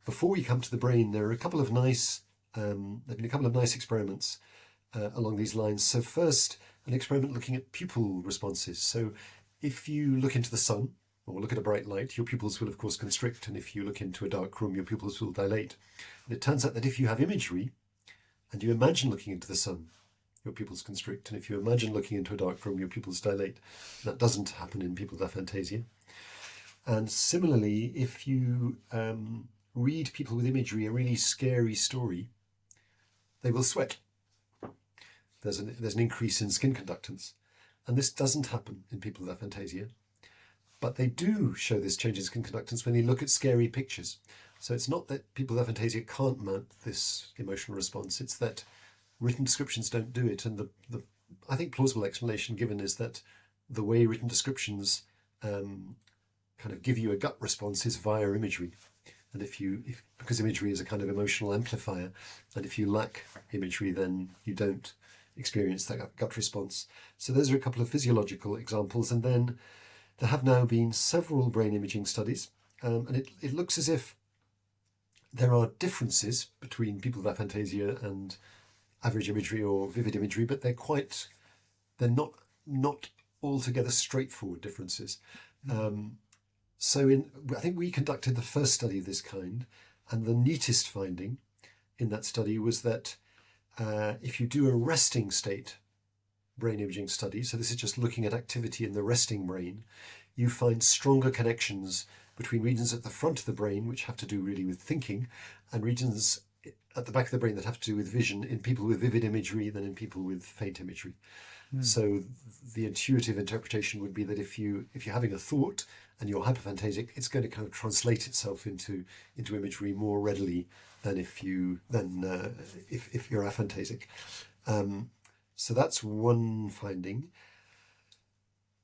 before we come to the brain, there are a couple of nice there've been a couple of nice experiments along these lines. So first, an experiment looking at pupil responses. So if you look into the sun or look at a bright light, your pupils will of course constrict, and if you look into a dark room, your pupils will dilate. And it turns out that if you have imagery and you imagine looking into the sun, your pupils constrict, and if you imagine looking into a dark room, your pupils dilate. That doesn't happen in people with aphantasia. And similarly, if you read people with imagery a really scary story, they will sweat. There's an increase in skin conductance. And this doesn't happen in people with aphantasia. But they do show this change in skin conductance when you look at scary pictures. So it's not that people with aphantasia can't mount this emotional response, it's that written descriptions don't do it. And the I think plausible explanation given is that the way written descriptions kind of give you a gut response is via imagery. And because imagery is a kind of emotional amplifier, and if you lack imagery, then you don't experience that gut response. So those are a couple of physiological examples. And then there have now been several brain imaging studies, and it looks as if there are differences between people with aphantasia and average imagery or vivid imagery, but they're not altogether straightforward differences. So I think we conducted the first study of this kind, and the neatest finding in that study was that if you do a resting state brain imaging study, so this is just looking at activity in the resting brain, you find stronger connections between regions at the front of the brain, which have to do really with thinking, and regions at the back of the brain that have to do with vision in people with vivid imagery than in people with faint imagery. So the intuitive interpretation would be that if you're having a thought and you're hyperphantasic, it's going to kind of translate itself into imagery more readily than if you're aphantasic. So that's one finding.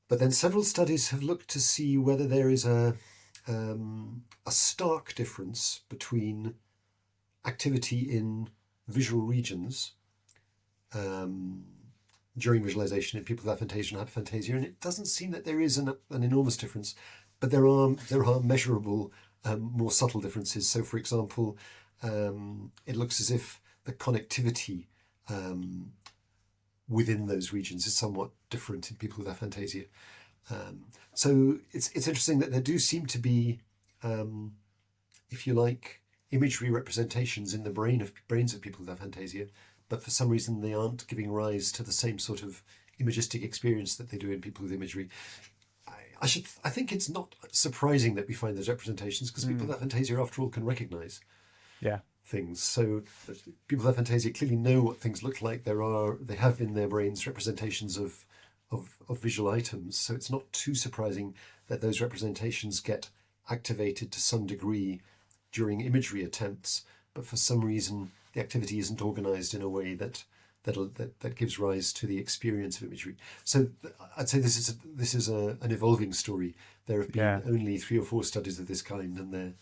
But then several studies have looked to see whether there is a stark difference between activity in visual regions during visualization in people with aphantasia and hyperphantasia, and it doesn't seem that there is an enormous difference, but there are measurable, more subtle differences. So, for example, it looks as if the connectivity within those regions is somewhat different in people with aphantasia. So it's interesting that there do seem to be, if you like, imagery representations in the brains of people with aphantasia, but for some reason they aren't giving rise to the same sort of imagistic experience that they do in people with imagery. I think it's not surprising that we find those representations, because people with aphantasia, after all, can recognise things. So people with aphantasia clearly know what things look like. They have in their brains representations of visual items. So it's not too surprising that those representations get activated to some degree during imagery attempts, but for some reason the activity isn't organised in a way that gives rise to the experience of imagery. So I'd say this is an evolving story. There have been only 3 or 4 studies of this kind, and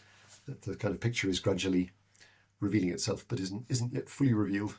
the kind of picture is gradually revealing itself, but isn't yet fully revealed.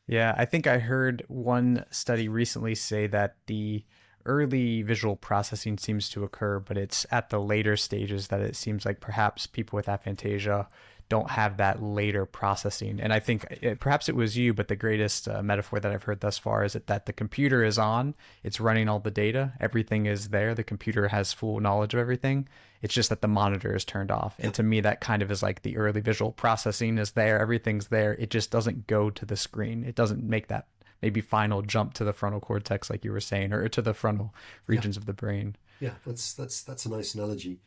Yeah, I think I heard one study recently say that the early visual processing seems to occur, but it's at the later stages that it seems like perhaps people with aphantasia don't have that later processing. And I think perhaps it was you, but the greatest metaphor that I've heard thus far is that the computer is on, it's running all the data, everything is there, the computer has full knowledge of everything. It's just that the monitor is turned off. And to me, that kind of is like the early visual processing is there, everything's there. It just doesn't go to the screen. It doesn't make that maybe final jump to the frontal cortex, like you were saying, or to the frontal regions of the brain. Yeah, that's a nice analogy.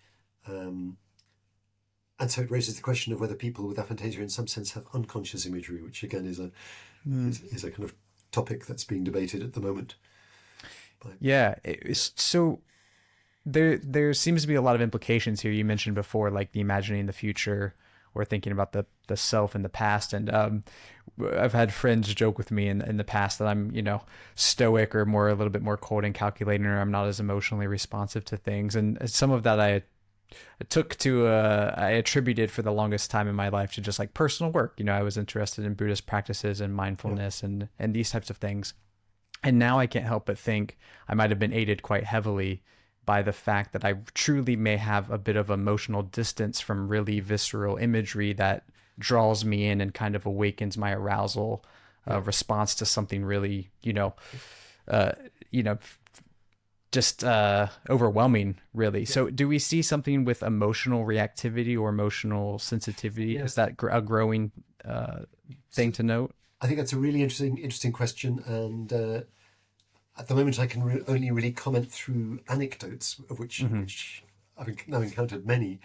And so it raises the question of whether people with aphantasia in some sense have unconscious imagery, which again is a kind of topic that's being debated at the moment. So there seems to be a lot of implications here. You mentioned before, like the imagining the future or thinking about the self in the past. And I've had friends joke with me in the past that I'm, stoic or a little bit more cold and calculating, or I'm not as emotionally responsive to things. And some of that I attributed for the longest time in my life to just like personal work. I was interested in Buddhist practices and mindfulness and these types of things. And now I can't help but think I might have been aided quite heavily by the fact that I truly may have a bit of emotional distance from really visceral imagery that draws me in and kind of awakens my arousal Yeah. response to something really, uh, you know, just overwhelming, really. Yeah. So, do we see something with emotional reactivity or emotional sensitivity? Yeah. Is that a growing thing So to note? I think that's a really interesting question, and at the moment I can only really comment through anecdotes, of Hmm. which I've now encountered many,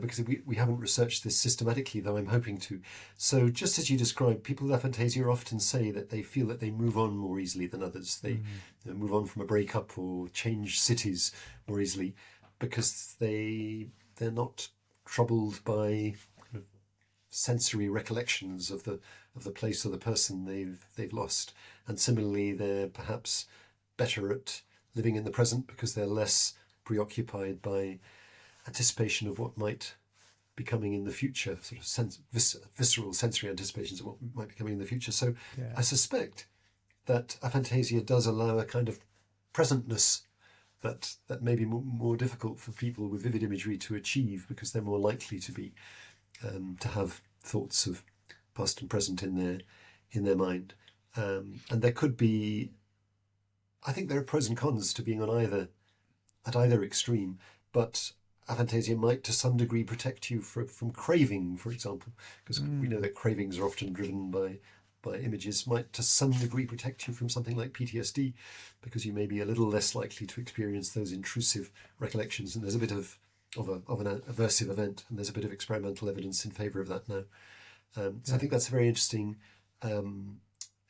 because we haven't researched this systematically, though I'm hoping to. So just as you described, people with aphantasia often say that they feel that they move on more easily than others. They move on from a breakup or change cities more easily because they're not troubled by sensory recollections of the place or the person they've lost. And similarly, they're perhaps better at living in the present because they're less preoccupied by anticipation of what might be coming in the future, sort of visceral sensory anticipations of what might be coming in the future. So Yeah. I suspect that aphantasia does allow a kind of presentness that may be more difficult for people with vivid imagery to achieve because they're more likely to have thoughts of past and present in their mind. And there could be, I think there are pros and cons to being at either extreme, but aphantasia might to some degree protect you from craving, for example, because we know Mm. that cravings are often driven by images, might to some degree protect you from something like PTSD, because you may be a little less likely to experience those intrusive recollections. And there's a bit of an aversive event, and there's a bit of experimental evidence in favour of that now. So I Yeah. think that's a very interesting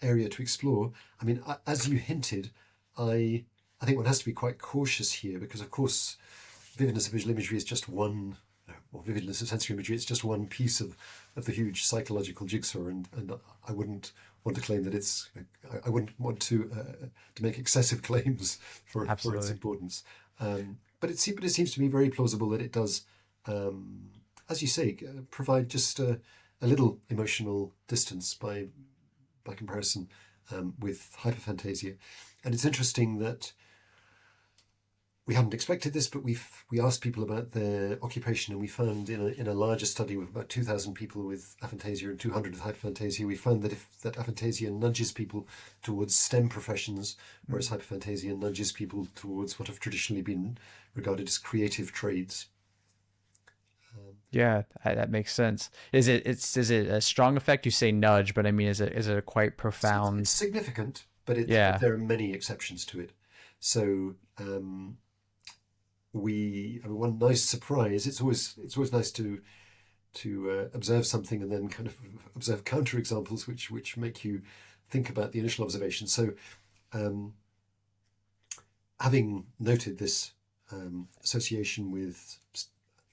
area to explore. I mean, as you hinted, I think one has to be quite cautious here because, of course, vividness of visual imagery is just one, or vividness of sensory imagery, it's just one piece of the huge psychological jigsaw, and I wouldn't want to claim that I wouldn't want to make excessive claims for its Absolutely. importance. But it seems to me very plausible that it does, as you say, provide just a little emotional distance by comparison with hyperphantasia. And it's interesting that we hadn't expected this, but we asked people about their occupation, and we found in a larger study with about 2,000 people with aphantasia and 200 with hyperphantasia, we found that aphantasia nudges people towards STEM professions, whereas Mm. hyperphantasia nudges people towards what have traditionally been regarded as creative trades. Yeah, that makes sense. Is it a strong effect? You say nudge, but I mean, is it a quite It's profound? significant, but Yeah. there are many exceptions to it. So one nice surprise. It's always nice to observe something and then kind of observe counterexamples which make you think about the initial observation. So um, having noted this association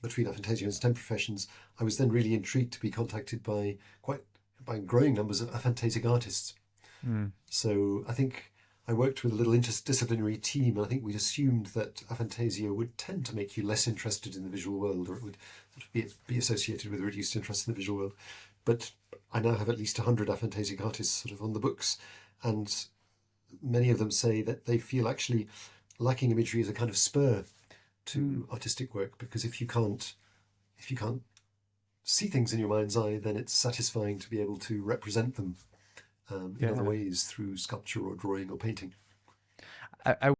between aphantasia and STEM professions, I was then really intrigued to be contacted by growing numbers of aphantasic artists. Mm. So I think I worked with a little interdisciplinary team, and I think we'd assumed that aphantasia would tend to make you less interested in the visual world, or it would sort of be associated with a reduced interest in the visual world. But I now have at least 100 aphantasic artists sort of on the books, and many of them say that they feel actually lacking imagery as a kind of spur Mm. to artistic work, because if you can't see things in your mind's eye, then it's satisfying to be able to represent them in other Yeah. ways through sculpture or drawing or painting. I